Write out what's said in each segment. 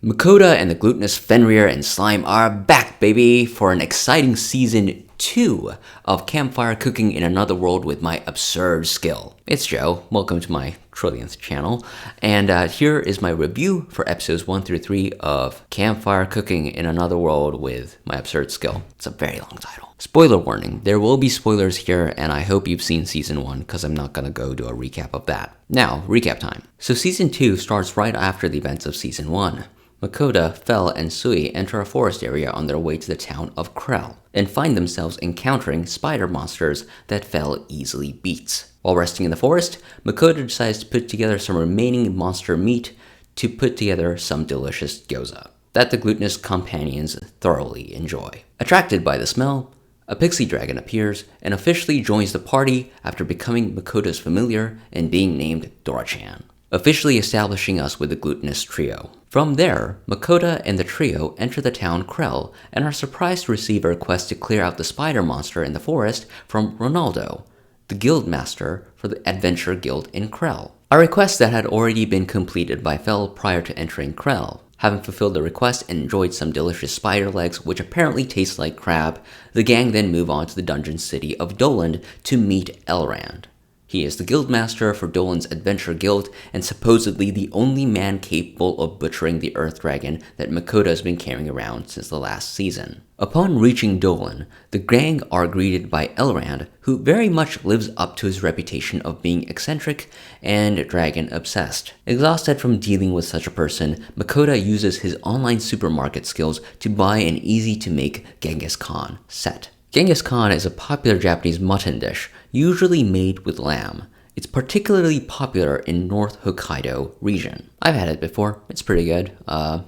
Makoto and the Gluttonous Fenrir and Slime are back, baby, for an exciting season 2 of Campfire Cooking in Another World with my absurd skill. It's Joe, welcome to my trillionth channel, and here is my review for episodes 1 through 3 of Campfire Cooking in Another World with my absurd skill. It's a very long title. Spoiler warning, there will be spoilers here, and I hope you've seen season 1 because I'm not going to go do a recap of that. Now, recap time. So season 2 starts right after the events of season 1. Makoto, Fel, and Sui enter a forest area on their way to the town of Krell, and find themselves encountering spider monsters that Fel easily beats. While resting in the forest, Makoto decides to put together some remaining monster meat to put together some delicious gyoza that the Gluttonous companions thoroughly enjoy. Attracted by the smell, a pixie dragon appears and officially joins the party after becoming Makoto's familiar and being named Dora-chan, officially establishing us with the Gluttonous trio. From there, Makoto and the trio enter the town Krell and are surprised to receive a request to clear out the spider monster in the forest from Ronaldo, the guild master for the Adventure Guild in Krell. A request that had already been completed by Fel prior to entering Krell. Having fulfilled the request and enjoyed some delicious spider legs, which apparently taste like crab, the gang then move on to the dungeon city of Doland to meet Elrond. He is the guildmaster for Dolan's Adventure Guild and supposedly the only man capable of butchering the Earth Dragon that Makoto has been carrying around since the last season. Upon reaching Dolan, the gang are greeted by Elrond, who very much lives up to his reputation of being eccentric and dragon-obsessed. Exhausted from dealing with such a person, Makoto uses his online supermarket skills to buy an easy-to-make Genghis Khan set. Genghis Khan is a popular Japanese mutton dish, usually made with lamb. It's particularly popular in North Hokkaido region. I've had it before, it's pretty good. A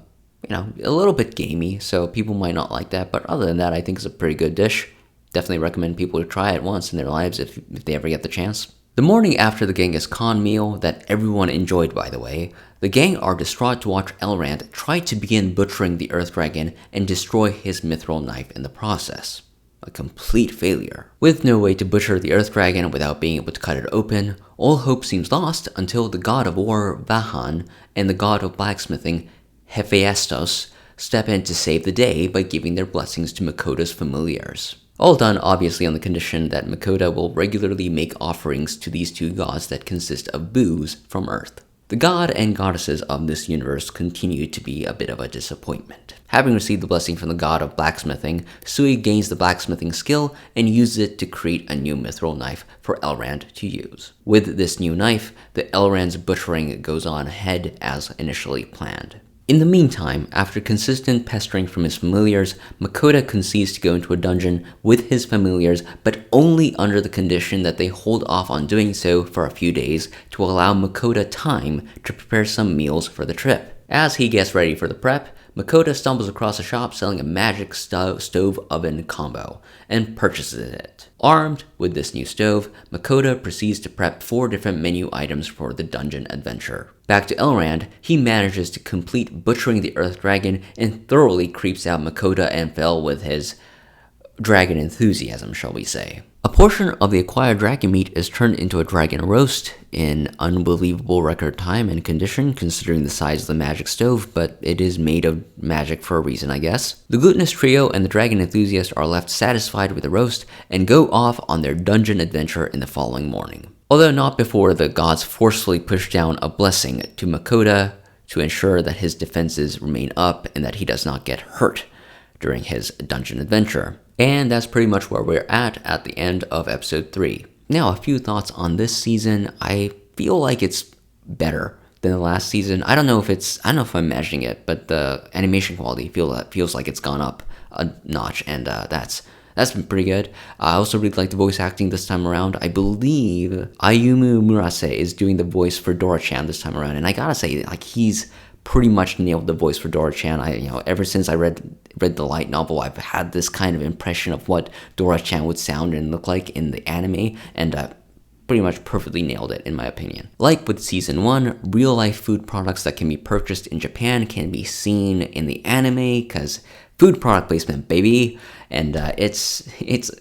little bit gamey, so people might not like that, but other than that, I think it's a pretty good dish. Definitely recommend people to try it once in their lives if they ever get the chance. The morning after the Genghis Khan meal, that everyone enjoyed by the way, the gang are distraught to watch Elrond try to begin butchering the Earth Dragon and destroy his mithril knife in the process. A complete failure. With no way to butcher the Earth Dragon without being able to cut it open, all hope seems lost until the god of war, Vahan, and the god of blacksmithing, Hephaestus, step in to save the day by giving their blessings to Makoto's familiars. All done obviously on the condition that Makoto will regularly make offerings to these two gods that consist of booze from Earth. The god and goddesses of this universe continue to be a bit of a disappointment. Having received the blessing from the god of blacksmithing, Sui gains the blacksmithing skill and uses it to create a new mithril knife for Elrond to use. With this new knife, the Elrond's butchering goes on ahead as initially planned. In the meantime, after consistent pestering from his familiars, Makoto concedes to go into a dungeon with his familiars, but only under the condition that they hold off on doing so for a few days to allow Makoto time to prepare some meals for the trip. As he gets ready for the prep, Makoto stumbles across a shop selling a magic stove oven combo and purchases it. Armed with this new stove, Makoto proceeds to prep 4 different menu items for the dungeon adventure. Back to Elrond, he manages to complete butchering the Earth Dragon and thoroughly creeps out Makoto and Fel with his dragon enthusiasm, shall we say. A portion of the acquired dragon meat is turned into a dragon roast in unbelievable record time and condition considering the size of the magic stove, but it is made of magic for a reason, I guess. The Gluttonous trio and the dragon enthusiast are left satisfied with the roast and go off on their dungeon adventure in the following morning. Although not before the gods forcefully push down a blessing to Makoto to ensure that his defenses remain up and that he does not get hurt during his dungeon adventure. And that's pretty much where we're at the end of episode 3. Now, a few thoughts on this season. I feel like it's better than the last season. I don't know if I'm imagining it, but the animation quality feels like it's gone up a notch, and that's been pretty good. I also really like the voice acting this time around. I believe Ayumu Murase is doing the voice for Dora-chan this time around, and I gotta say, like, he's pretty much nailed the voice for Dora-chan. Ever since I read the light novel, I've had this kind of impression of what Dora-chan would sound and look like in the anime, and pretty much perfectly nailed it in my opinion. Like with season 1, real life food products that can be purchased in Japan can be seen in the anime, because food product placement, baby. And it's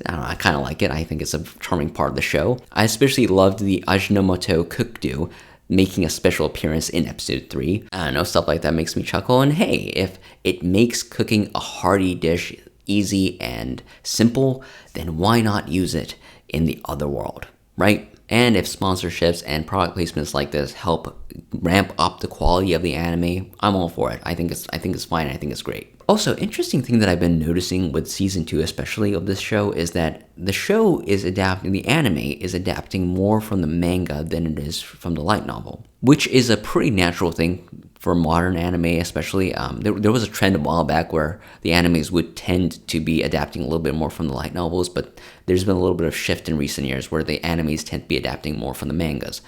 I don't know, I kind of like it. I think it's a charming part of the show. I especially loved the Ajinomoto Cookdo making a special appearance in episode 3. I don't know, stuff like that makes me chuckle. And hey, if it makes cooking a hearty dish easy and simple, then why not use it in the other world, right? And if sponsorships and product placements like this help ramp up the quality of the anime, I'm all for it. I think it's fine. I think it's great. Also, interesting thing that I've been noticing with season 2, especially of this show, is that the anime is adapting more from the manga than it is from the light novel, which is a pretty natural thing for modern anime, especially. There was a trend a while back where the animes would tend to be adapting a little bit more from the light novels, but there's been a little bit of shift in recent years where the animes tend to be adapting more from the mangas.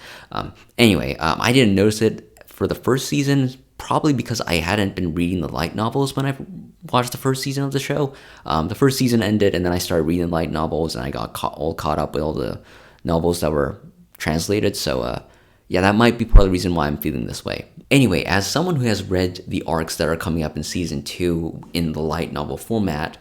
Anyway, I didn't notice it for the first season, probably because I hadn't been reading the light novels when I watched the first season of the show. The first season ended, and then I started reading light novels, and I got all caught up with all the novels that were translated. So, yeah, that might be part of the reason why I'm feeling this way. Anyway, as someone who has read the arcs that are coming up in season 2 in the light novel format,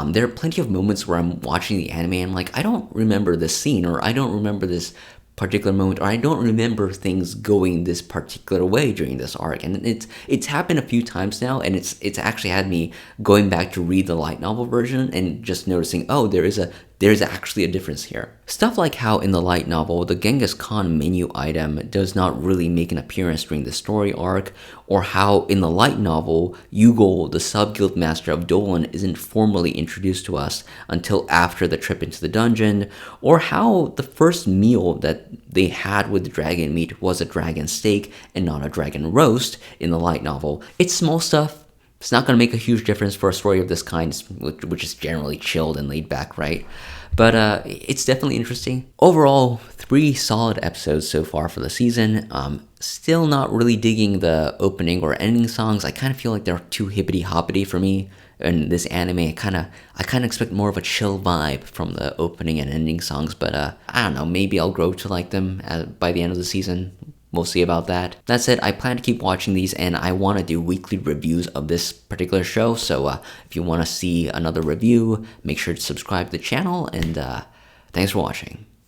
there are plenty of moments where I'm watching the anime and I'm like, I don't remember this scene, or I don't remember this particular moment, or I don't remember things going this particular way during this arc. And it's happened a few times now, and it's actually had me going back to read the light novel version and just noticing, oh, there's actually a difference here. Stuff like how in the light novel, the Genghis Khan menu item does not really make an appearance during the story arc, or how in the light novel, Yugol, the sub-guild master of Dolan, isn't formally introduced to us until after the trip into the dungeon, or how the first meal that they had with the dragon meat was a dragon steak and not a dragon roast in the light novel. It's small stuff. It's not going to make a huge difference for a story of this kind, which is generally chilled and laid back, right? But it's definitely interesting. Overall, 3 solid episodes so far for the season. Still not really digging the opening or ending songs. I kind of feel like they're too hippity-hoppity for me in this anime. I kind of expect more of a chill vibe from the opening and ending songs, but I don't know, maybe I'll grow to like them by the end of the season. We'll see about that. That said, I plan to keep watching these, and I want to do weekly reviews of this particular show, so if you want to see another review, make sure to subscribe to the channel, and thanks for watching.